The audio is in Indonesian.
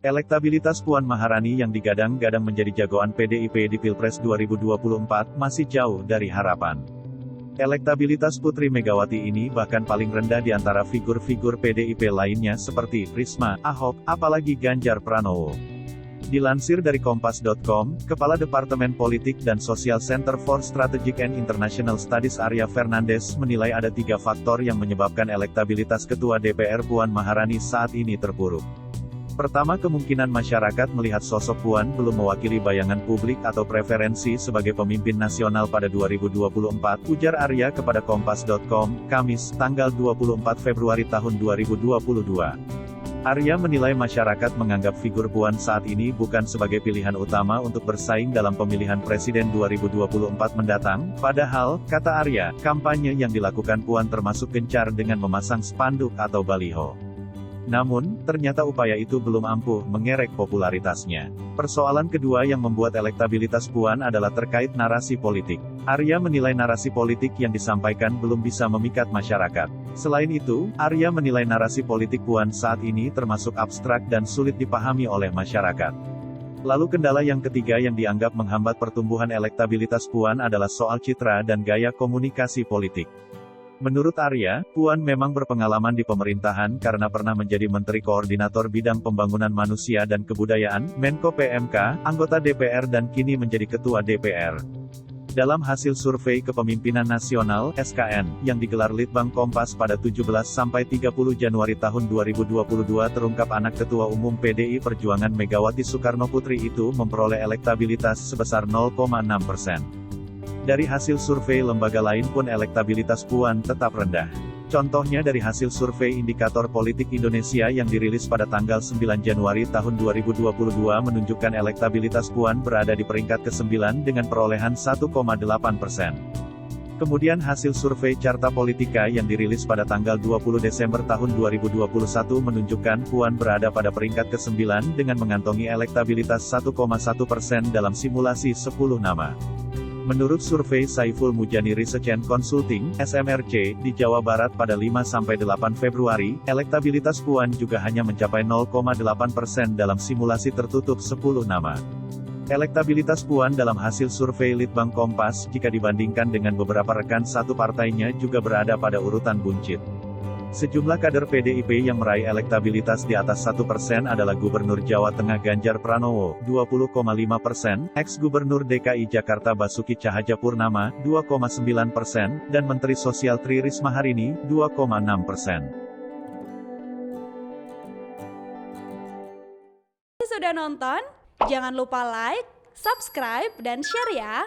Elektabilitas Puan Maharani yang digadang-gadang menjadi jagoan PDIP di Pilpres 2024 masih jauh dari harapan. Elektabilitas Putri Megawati ini bahkan paling rendah di antara figur-figur PDIP lainnya seperti Risma, Ahok, apalagi Ganjar Pranowo. Dilansir dari Kompas.com, Kepala Departemen Politik dan Sosial Center for Strategic and International Studies Arya Fernandes menilai ada 3 faktor yang menyebabkan elektabilitas Ketua DPR Puan Maharani saat ini terpuruk. Pertama, kemungkinan masyarakat melihat sosok Puan belum mewakili bayangan publik atau preferensi sebagai pemimpin nasional pada 2024, ujar Arya kepada Kompas.com, Kamis, tanggal 24 Februari tahun 2022. Arya menilai masyarakat menganggap figur Puan saat ini bukan sebagai pilihan utama untuk bersaing dalam pemilihan presiden 2024 mendatang, padahal, kata Arya, kampanye yang dilakukan Puan termasuk gencar dengan memasang spanduk atau baliho. Namun, ternyata upaya itu belum ampuh mengerek popularitasnya. Persoalan kedua yang membuat elektabilitas Puan adalah terkait narasi politik. Arya menilai narasi politik yang disampaikan belum bisa memikat masyarakat. Selain itu, Arya menilai narasi politik Puan saat ini termasuk abstrak dan sulit dipahami oleh masyarakat. Lalu kendala yang ketiga yang dianggap menghambat pertumbuhan elektabilitas Puan adalah soal citra dan gaya komunikasi politik. Menurut Arya, Puan memang berpengalaman di pemerintahan karena pernah menjadi Menteri Koordinator Bidang Pembangunan Manusia dan Kebudayaan, Menko PMK, anggota DPR dan kini menjadi Ketua DPR. Dalam hasil survei Kepemimpinan Nasional, SKN, yang digelar Litbang Kompas pada 17-30 Januari tahun 2022 terungkap anak Ketua Umum PDI Perjuangan Megawati Soekarnoputri itu memperoleh elektabilitas sebesar 0,6%. Dari hasil survei lembaga lain pun elektabilitas Puan tetap rendah. Contohnya dari hasil survei Indikator Politik Indonesia yang dirilis pada tanggal 9 Januari tahun 2022 menunjukkan elektabilitas Puan berada di peringkat ke-9 dengan perolehan 1,8%. Kemudian hasil survei Carta Politika yang dirilis pada tanggal 20 Desember tahun 2021 menunjukkan Puan berada pada peringkat ke-9 dengan mengantongi elektabilitas 1,1% dalam simulasi 10 nama. Menurut survei Saiful Mujani Research and Consulting, SMRC, di Jawa Barat pada 5-8 Februari, elektabilitas Puan juga hanya mencapai 0,8% dalam simulasi tertutup 10 nama. Elektabilitas Puan dalam hasil survei Litbang Kompas, jika dibandingkan dengan beberapa rekan satu partainya juga berada pada urutan buncit. Sejumlah kader PDIP yang meraih elektabilitas di atas 1% adalah Gubernur Jawa Tengah Ganjar Pranowo, 20,5%, ex-Gubernur DKI Jakarta Basuki Cahayapurnama, 2,9%, dan Menteri Sosial Tri Risma Harini, 2,6%. Sudah nonton? Jangan lupa like, subscribe, dan share ya!